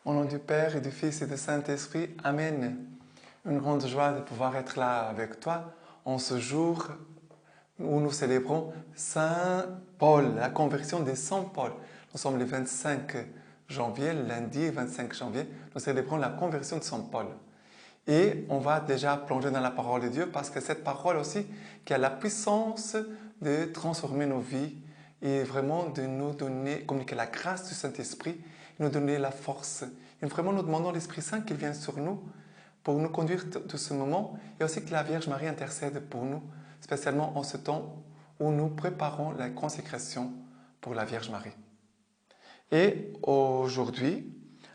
Au nom du Père et du Fils et du Saint-Esprit, Amen. Une grande joie de pouvoir être là avec toi en ce jour où nous célébrons Saint Paul, la conversion de Saint Paul. Nous sommes le 25 janvier, lundi 25 janvier, nous célébrons la conversion de Saint Paul. Et on va déjà plonger dans la parole de Dieu parce que cette parole aussi qui a la puissance de transformer nos vies et vraiment de nous donner, communiquer la grâce du Saint-Esprit, nous donner la force. Et vraiment nous demandons l'Esprit Saint qu'il vienne sur nous pour nous conduire de ce moment et aussi que la Vierge Marie intercède pour nous, spécialement en ce temps où nous préparons la consécration pour la Vierge Marie. Et aujourd'hui,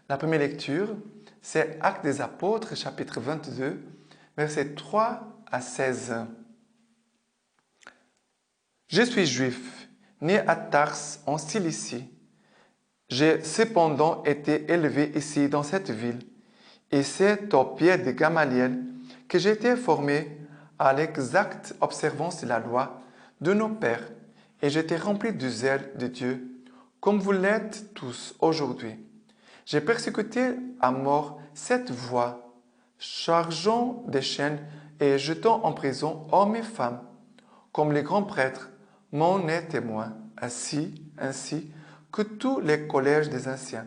la première lecture, c'est Actes des Apôtres, chapitre 22, versets 3 à 16. Je suis juif, né à Tars, en Cilicie. J'ai cependant été élevé ici, dans cette ville, et c'est au pied de Gamaliel que j'ai été formé à l'exacte observance de la loi de nos pères, et j'étais rempli du zèle de Dieu, comme vous l'êtes tous aujourd'hui. J'ai persécuté à mort cette voie, chargeant des chaînes et jetant en prison hommes et femmes, comme les grands prêtres m'en est témoin, ainsi que tous les collèges des anciens.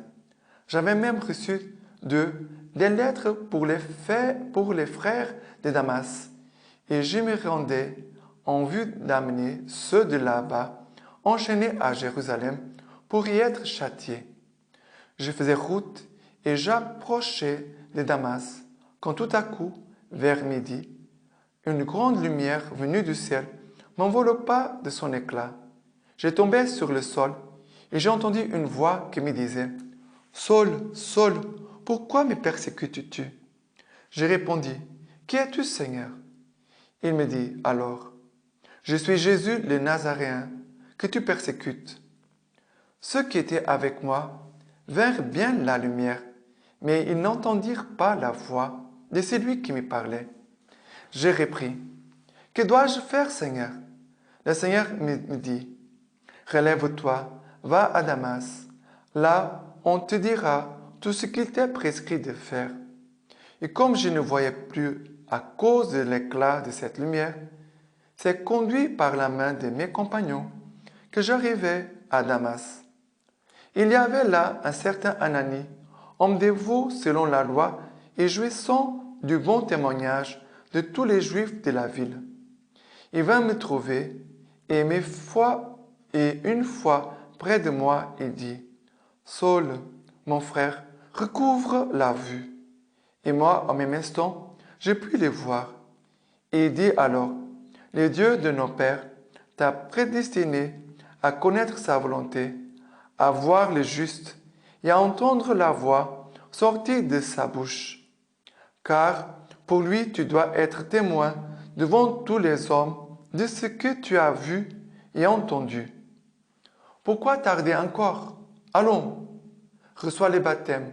J'avais même reçu d'eux des lettres pour les frères de Damas, et je me rendais en vue d'amener ceux de là-bas, enchaînés à Jérusalem, pour y être châtiés. Je faisais route et j'approchais de Damas, quand tout à coup, vers midi, une grande lumière venue du ciel m'enveloppa de son éclat. Je tombais sur le sol et j'ai entendu une voix qui me disait « Saul, Saul, pourquoi me persécutes-tu » Je répondis « Qui es-tu, Seigneur » Il me dit alors « Je suis Jésus le Nazaréen que tu persécutes. » Ceux qui étaient avec moi vinrent bien la lumière, mais ils n'entendirent pas la voix de celui qui me parlait. J'ai repris « Que dois-je faire, Seigneur » Le Seigneur me dit « Relève-toi, va à Damas. Là, on te dira tout ce qu'il t'est prescrit de faire. » Et comme je ne voyais plus à cause de l'éclat de cette lumière, c'est conduit par la main de mes compagnons que j'arrivai à Damas. Il y avait là un certain Ananie, homme dévot selon la loi et jouissant du bon témoignage de tous les Juifs de la ville. Il vint me trouver et une fois près de moi, il dit « Saul, mon frère, recouvre la vue. » Et moi, en même instant, je pus les voir. Et il dit alors « Le Dieu de nos pères t'a prédestiné à connaître sa volonté, à voir le juste et à entendre la voix sortir de sa bouche. Car pour lui tu dois être témoin devant tous les hommes de ce que tu as vu et entendu. Pourquoi tarder encore? Allons, reçois le baptême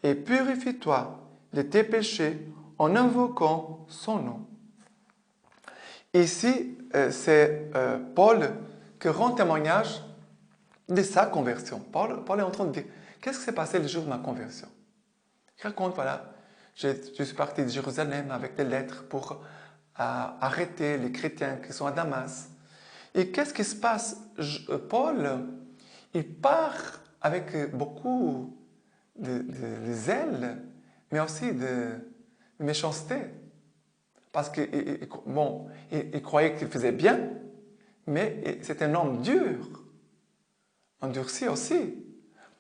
et purifie-toi de tes péchés en invoquant son nom. » Ici, c'est Paul qui rend témoignage de sa conversion. Paul est en train de dire, qu'est-ce qui s'est passé le jour de ma conversion? Il raconte, voilà, je suis parti de Jérusalem avec des lettres pour arrêter les chrétiens qui sont à Damas. Et qu'est-ce qui se passe? Paul, il part avec beaucoup de zèle, mais aussi de méchanceté. Parce qu'il il croyait qu'il faisait bien, mais c'est un homme dur, endurci aussi,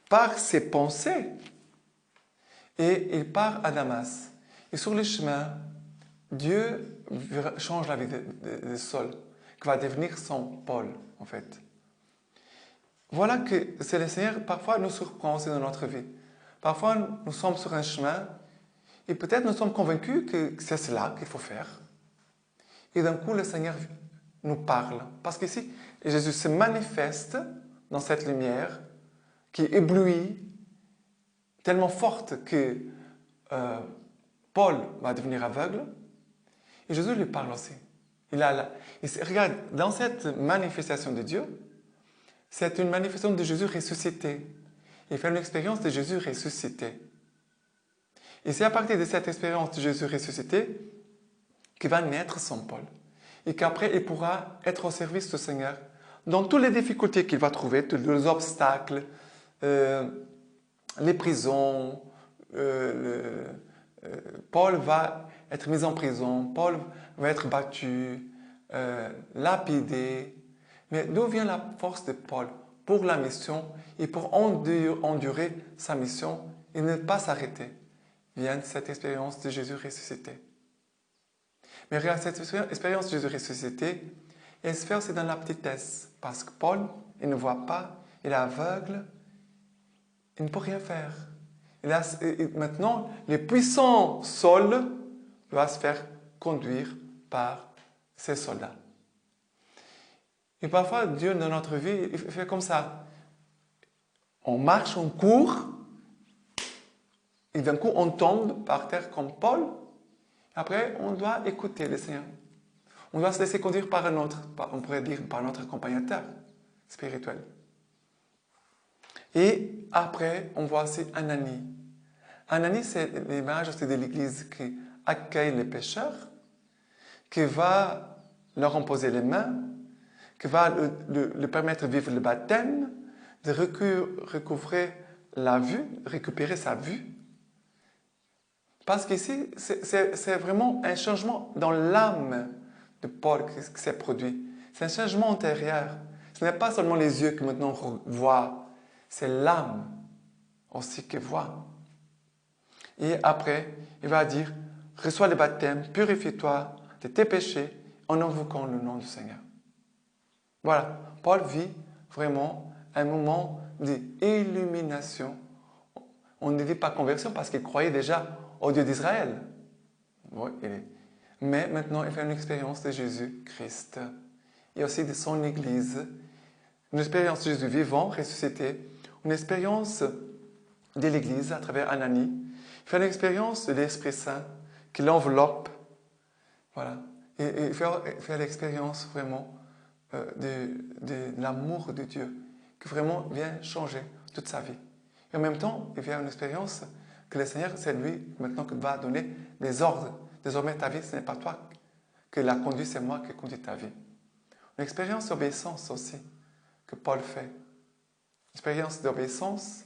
par ses pensées. Et il part à Damas. Et sur le chemin, Dieu change la vie de Saul, qui va devenir son Paul, en fait. Voilà que c'est le Seigneur, parfois, nous surprend aussi dans notre vie. Parfois, nous sommes sur un chemin et peut-être nous sommes convaincus que c'est cela qu'il faut faire. Et d'un coup, le Seigneur nous parle. Parce qu'ici, Jésus se manifeste dans cette lumière qui éblouit, tellement forte que Paul va devenir aveugle. Et Jésus lui parle aussi. Regarde, dans cette manifestation de Dieu, c'est une manifestation de Jésus ressuscité. Il fait une expérience de Jésus ressuscité. Et c'est à partir de cette expérience de Jésus ressuscité que va naître Saint Paul. Et qu'après, il pourra être au service du Seigneur dans toutes les difficultés qu'il va trouver, tous les obstacles, les prisons. Paul va être mis en prison, Paul va être battu, lapidé. Mais d'où vient la force de Paul pour la mission et pour endurer sa mission et ne pas s'arrêter? Vient de cette expérience de Jésus ressuscité. Mais regarde, cette expérience de Jésus ressuscité, elle se fait aussi dans la petitesse. Parce que Paul, il ne voit pas, il est aveugle, il ne peut rien faire. Maintenant, le puissant Saul va se faire conduire par ses soldats. Et parfois, Dieu, dans notre vie, il fait comme ça. On marche, on court, et d'un coup, on tombe par terre comme Paul. Après, on doit écouter le Seigneur. On doit se laisser conduire par un autre, on pourrait dire par notre accompagnateur spirituel. Et après, on voit aussi Ananie. Ananie, c'est l'image aussi de l'Église qui accueille les pécheurs, qui va leur imposer les mains, qui va le permettre de vivre le baptême, de recouvrer la vue, récupérer sa vue. Parce qu'ici, c'est vraiment un changement dans l'âme de Paul qui s'est produit. C'est un changement intérieur. Ce n'est pas seulement les yeux qui maintenant voient, c'est l'âme aussi qui voit. Et après, il va dire, reçois le baptême, purifie-toi de tes péchés en invoquant le nom du Seigneur. Voilà, Paul vit vraiment un moment d'illumination. On ne dit pas conversion parce qu'il croyait déjà au Dieu d'Israël. Oui, mais maintenant, il fait une expérience de Jésus-Christ et aussi de son Église. Une expérience de Jésus vivant, ressuscité. Une expérience de l'Église à travers Ananie. Il fait une expérience de l'Esprit Saint qui l'enveloppe. Voilà. Et il fait l'expérience vraiment de l'amour de Dieu qui vraiment vient changer toute sa vie. Et en même temps, il fait une expérience que le Seigneur, c'est lui maintenant qui va donner des ordres. Désormais, ta vie, ce n'est pas toi qui la conduis, c'est moi qui conduis ta vie. Une expérience d'obéissance aussi que Paul fait. Une expérience d'obéissance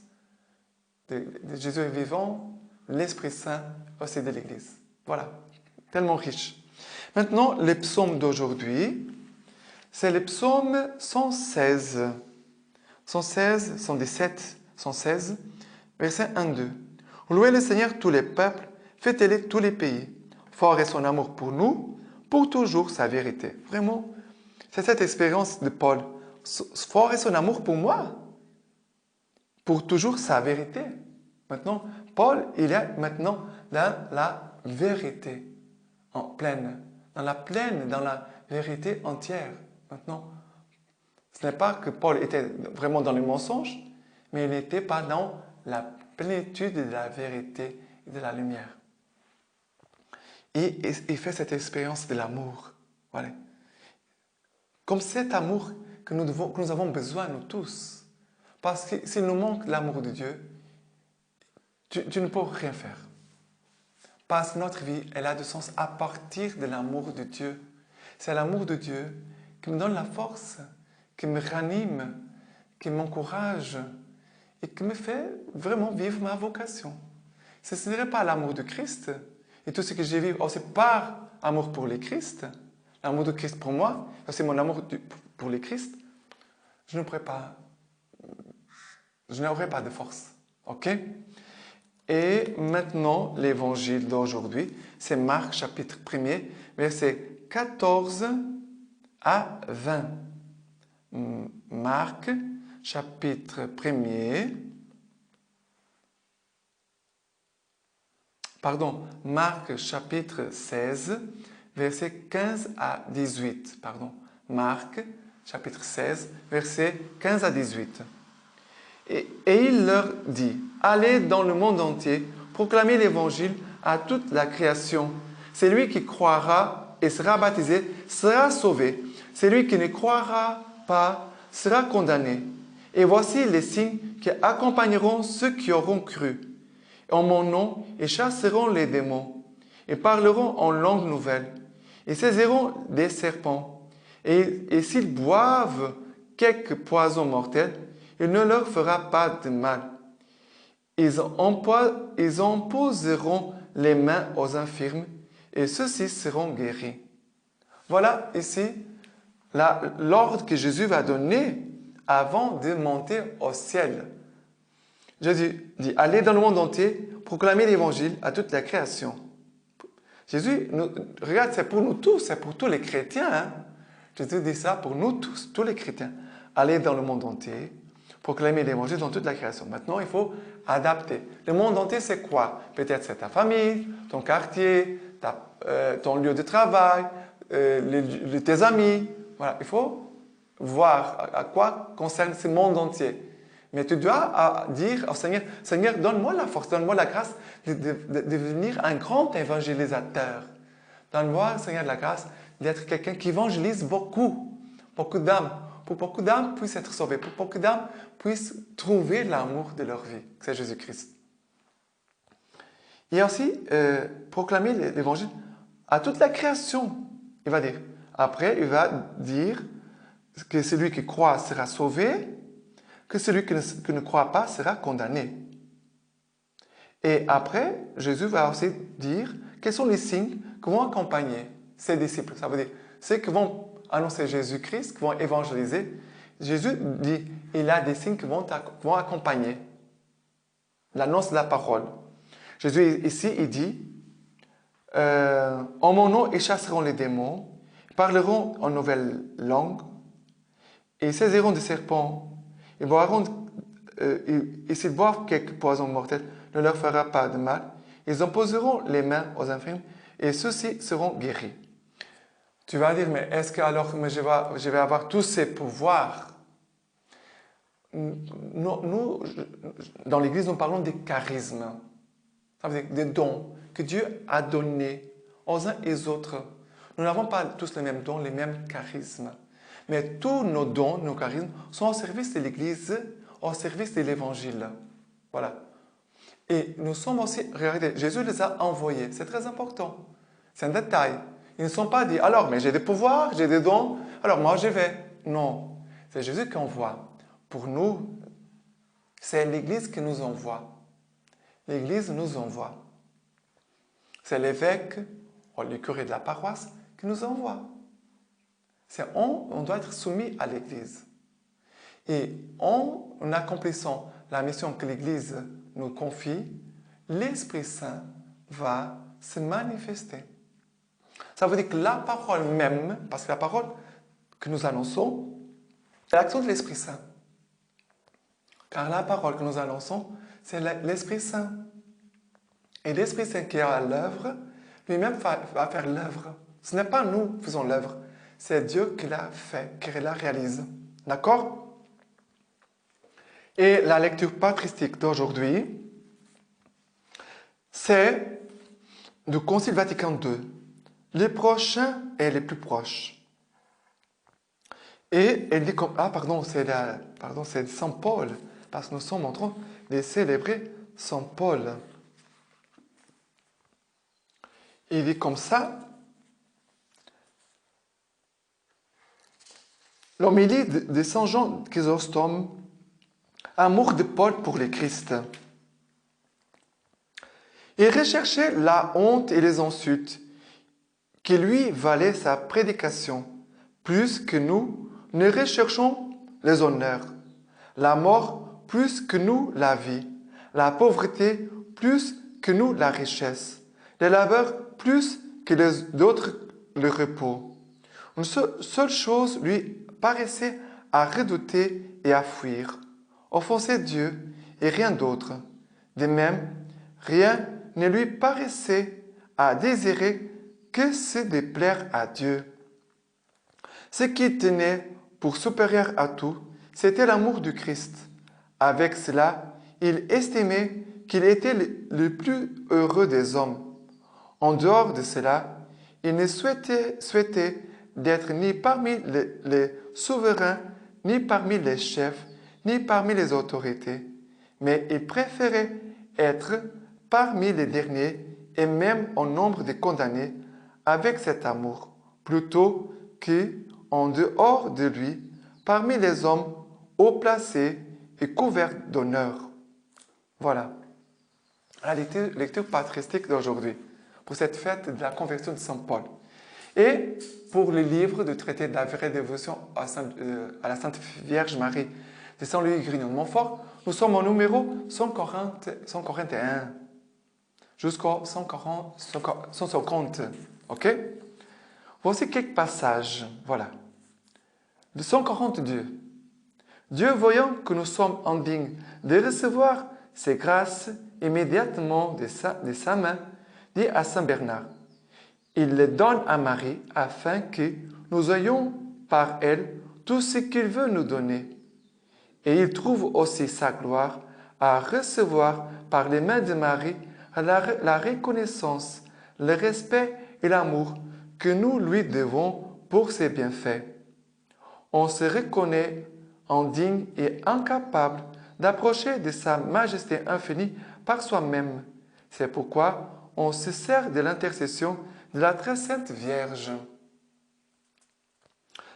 de Jésus vivant, l'Esprit Saint aussi de l'Église. Voilà, tellement riche. Maintenant, les psaumes d'aujourd'hui, c'est le psaume 116. 116, 117, 116, verset 1-2. Louez le Seigneur tous les peuples, fêtez-les tous les pays. Fort est son amour pour nous, pour toujours sa vérité. Vraiment, c'est cette expérience de Paul. Fort est son amour pour moi, pour toujours sa vérité. Maintenant, Paul, il est maintenant dans la vérité en pleine, dans la vérité entière. Maintenant, ce n'est pas que Paul était vraiment dans le mensonge, mais il n'était pas dans la plénitude de la vérité et de la lumière. Et il fait cette expérience de l'amour. Voilà. Comme cet amour que nous avons besoin, nous tous. Parce que s'il nous manque l'amour de Dieu, tu ne peux rien faire. Parce que notre vie, elle a du sens à partir de l'amour de Dieu. C'est l'amour de Dieu qui me donne la force, qui me ranime, qui m'encourage et qui me fait vraiment vivre ma vocation. Si ce n'est pas l'amour de Christ, et tout ce que je vis aussi par amour pour le Christ, l'amour de Christ pour moi, c'est mon amour pour le Christ, je n'aurais pas de force. Ok? Et maintenant, l'évangile d'aujourd'hui, c'est Marc chapitre 1er, versets 14 à 20. Marc chapitre 1er, Marc chapitre 16, versets 15 à 18. Marc chapitre 16, versets 15 à 18. Et il leur dit, allez dans le monde entier, proclamez l'évangile à toute la création. Celui qui croira et sera baptisé sera sauvé. Celui qui ne croira pas sera condamné. Et voici les signes qui accompagneront ceux qui auront cru. En mon nom, ils chasseront les démons. Ils parleront en langue nouvelle. Ils saisiront des serpents. Et s'ils boivent quelque poison mortel, il ne leur fera pas de mal. Ils imposeront les mains aux infirmes et ceux-ci seront guéris. Voilà ici l'ordre que Jésus va donner avant de monter au ciel. Jésus dit, allez dans le monde entier, proclamez l'évangile à toute la création. Jésus, regarde, c'est pour nous tous, c'est pour tous les chrétiens. Hein? Jésus dit ça pour nous tous les chrétiens. Allez dans le monde entier, proclamer l'évangile dans toute la création. Maintenant, il faut adapter. Le monde entier, c'est quoi? Peut-être c'est ta famille, ton quartier, ton lieu de travail, tes amis. Voilà, il faut voir à quoi concerne ce monde entier. Mais tu dois dire au Seigneur, Seigneur, donne-moi la force, donne-moi la grâce de devenir un grand évangélisateur. Donne-moi, Seigneur, la grâce d'être quelqu'un qui évangélise beaucoup d'âmes. Pour beaucoup d'âmes puissent être sauvées, pour beaucoup d'âmes puissent trouver l'amour de leur vie, c'est Jésus-Christ. Il y a aussi proclamer l'évangile à toute la création, il va dire. Après, il va dire que celui qui croit sera sauvé, que celui qui ne croit pas sera condamné. Et après, Jésus va aussi dire quels sont les signes qui vont accompagner ses disciples. Ça veut dire ceux qui vont annoncer Jésus-Christ, qui vont évangéliser. Jésus dit, il a des signes qui vont accompagner l'annonce de la parole. Jésus ici, il dit, en mon nom, ils chasseront les démons, ils parleront en nouvelle langue, ils saisiront des serpents, ils boiront, et s'ils boivent quelque poison mortel, ne leur fera pas de mal. Ils imposeront les mains aux infirmes et ceux-ci seront guéris. Tu vas dire, mais est-ce que alors je vais avoir tous ces pouvoirs? Nous, dans l'Église, nous parlons des charismes. Ça veut dire des dons que Dieu a donnés aux uns et aux autres. Nous n'avons pas tous les mêmes dons, les mêmes charismes. Mais tous nos dons, nos charismes, sont au service de l'Église, au service de l'Évangile. Voilà. Et nous sommes aussi, regardez, Jésus les a envoyés. C'est très important. C'est un détail. Ils ne sont pas dit, alors, mais j'ai des pouvoirs, j'ai des dons, alors moi je vais. Non. C'est Jésus qui envoie. Pour nous, c'est l'Église qui nous envoie. L'Église nous envoie. C'est l'évêque, ou le curé de la paroisse, qui nous envoie. On doit être soumis à l'Église. Et en accomplissant la mission que l'Église nous confie, l'Esprit Saint va se manifester. Ça veut dire que la parole même, parce que la parole que nous annonçons, c'est l'action de l'Esprit Saint. Car la parole que nous annonçons, c'est l'Esprit Saint. Et l'Esprit Saint qui est à l'œuvre, lui-même va faire l'œuvre. Ce n'est pas nous qui faisons l'œuvre, c'est Dieu qui l'a fait, qui la réalise. D'accord? Et la lecture patristique d'aujourd'hui, c'est du Concile Vatican II, les prochains et les plus proches. Et elle dit comme... Ah, pardon, c'est Saint Paul, parce que nous sommes en train de célébrer Saint Paul. Il dit comme ça, l'homélie de Saint Jean Chrysostome, amour de Paul pour le Christ. Il recherchait la honte et les insultes qui lui valaient sa prédication, plus que nous ne recherchons les honneurs, la mort plus que nous la vie, la pauvreté plus que nous la richesse, les labeurs plus que les autres le repos. Une seule chose lui paraissait à redouter et à fuir, offenser Dieu et rien d'autre. De même, rien ne lui paraissait à désirer que c'est de plaire à Dieu. Ce qui tenait pour supérieur à tout, c'était l'amour du Christ. Avec cela, il estimait qu'il était le plus heureux des hommes. En dehors de cela, il ne souhaitait d'être ni parmi les souverains, ni parmi les chefs, ni parmi les autorités, mais il préférait être parmi les derniers et même au nombre des condamnés avec cet amour, plutôt qu'en dehors de lui, parmi les hommes haut placés et couverts d'honneur. Voilà la lecture patristique d'aujourd'hui pour cette fête de la conversion de Saint Paul. Et pour le livre de traité de la vraie dévotion à la Sainte Vierge Marie de Saint-Louis Grignon de Montfort, nous sommes au numéro 141 jusqu'au 150. Ok? Voici quelques passages. Voilà. Le 142. Dieu, voyant que nous sommes indignes de recevoir ses grâces immédiatement de sa main, dit à Saint Bernard, il les donne à Marie afin que nous ayons par elle tout ce qu'il veut nous donner. Et il trouve aussi sa gloire à recevoir par les mains de Marie la reconnaissance, le respect et l'amour que nous lui devons pour ses bienfaits. On se reconnaît indigne et incapable d'approcher de sa majesté infinie par soi-même. C'est pourquoi on se sert de l'intercession de la très sainte Vierge.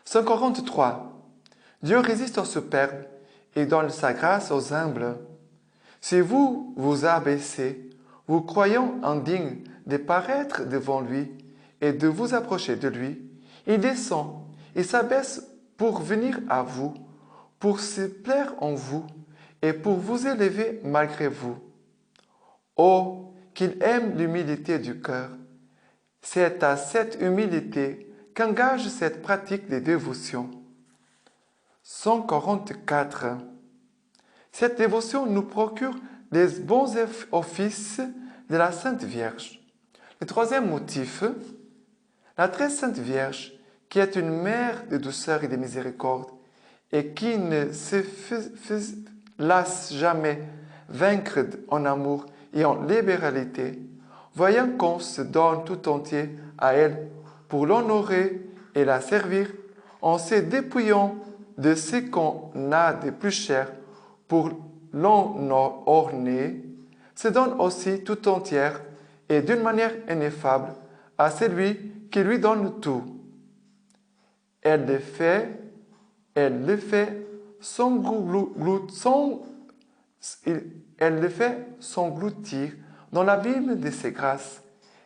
143. Dieu résiste aux superbes et donne sa grâce aux humbles. Si vous vous abaissez, vous croyant indigne de paraître devant lui et de vous approcher de lui, il descend et s'abaisse pour venir à vous, pour se plaire en vous et pour vous élever malgré vous. Oh, qu'il aime l'humilité du cœur! C'est à cette humilité qu'engage cette pratique de dévotion. 144. Cette dévotion nous procure des bons offices de la Sainte Vierge. Le troisième motif, la très Sainte Vierge, qui est une mère de douceur et de miséricorde, et qui ne se lasse jamais vaincre en amour et en libéralité, voyant qu'on se donne tout entier à elle pour l'honorer et la servir, en se dépouillant de ce qu'on a de plus cher pour l'orner, se donne aussi tout entière et d'une manière ineffable à celui qui lui donne tout. Elle le fait s'engloutir dans l'abîme de ses grâces.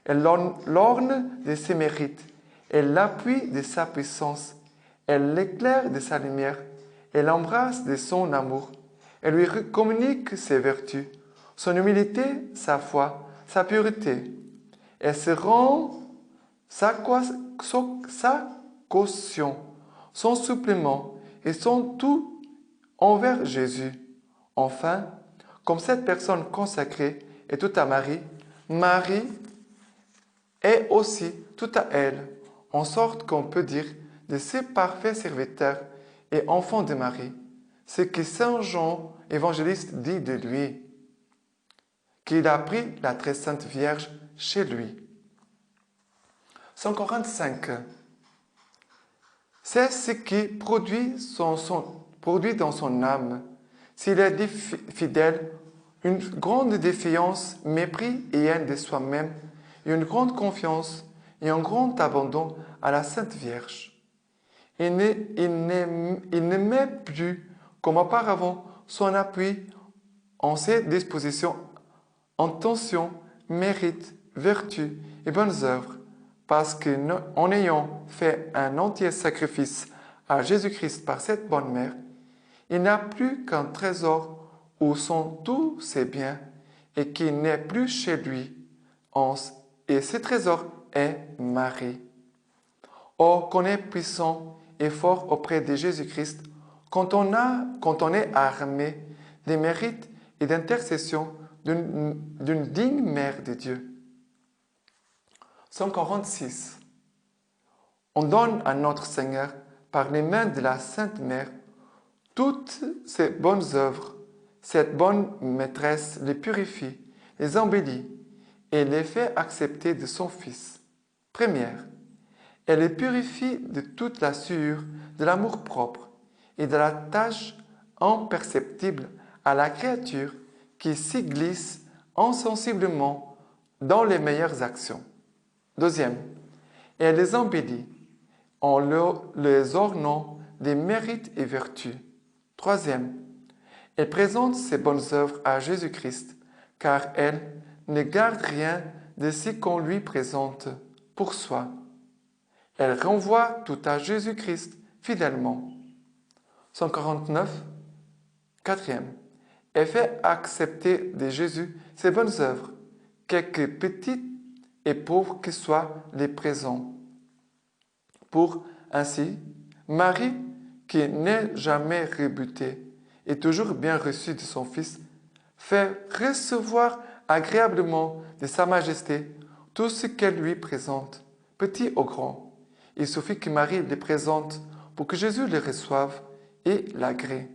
Elle l'orne de ses mérites. Elle l'appuie de sa puissance. Elle l'éclaire de sa lumière. Elle l'embrasse de son amour. Elle lui communique ses vertus, son humilité, sa foi, sa pureté. Elle se rend sa caution, son supplément et son tout envers Jésus. Enfin, comme cette personne consacrée est tout à Marie, Marie est aussi tout à elle, en sorte qu'on peut dire de ce parfait serviteur et enfant de Marie, ce que Saint Jean évangéliste dit de lui, qu'il a pris la très sainte Vierge chez lui. 145. C'est ce qui produit dans son âme, s'il est fidèle, une grande défiance, mépris et haine de soi-même, et une grande confiance et un grand abandon à la Sainte Vierge. Il ne met plus, comme auparavant, son appui en ses dispositions, intentions, mérites, vertus et bonnes œuvres, parce qu'en ayant fait un entier sacrifice à Jésus-Christ par cette bonne mère, il n'a plus qu'un trésor où sont tous ses biens et qui n'est plus chez lui, et ce trésor est Marie. Oh, qu'on est puissant et fort auprès de Jésus-Christ quand on est armé des mérites et d'intercession d'une digne mère de Dieu. 146. On donne à notre Seigneur, par les mains de la Sainte Mère, toutes ces bonnes œuvres. Cette bonne maîtresse les purifie, les embellit et les fait accepter de son Fils. Première, elle les purifie de toute la souillure de l'amour-propre et de la tâche imperceptible à la créature qui s'y glisse insensiblement dans les meilleures actions. Deuxième, elle les embellit en les ornant des mérites et vertus. Troisième, elle présente ses bonnes œuvres à Jésus-Christ, car elle ne garde rien de ce qu'on lui présente pour soi. Elle renvoie tout à Jésus-Christ fidèlement. 149, quatrième, elle fait accepter de Jésus ses bonnes œuvres, quelque petites et pauvres que soient les présents. Pour ainsi, Marie, qui n'est jamais rebutée et toujours bien reçue de son Fils, fait recevoir agréablement de Sa Majesté tout ce qu'elle lui présente, petit ou grand. Il suffit que Marie les présente pour que Jésus les reçoive et l'agrée.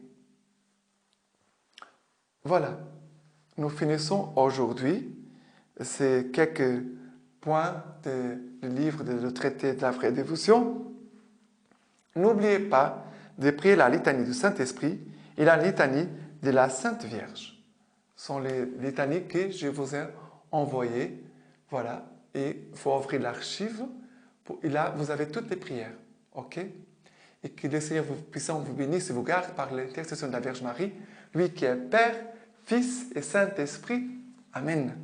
Voilà, nous finissons aujourd'hui ces quelques points du livre du traité de la vraie dévotion. N'oubliez pas de prier la litanie du Saint-Esprit et la litanie de la Sainte Vierge. Ce sont les litanies que je vous ai envoyées. Voilà, et il faut ouvrir l'archive. Et là, vous avez toutes les prières. OK? Et que le Seigneur puissant vous bénisse et vous garde par l'intercession de la Vierge Marie, lui qui est Père, Fils et Saint-Esprit. Amen.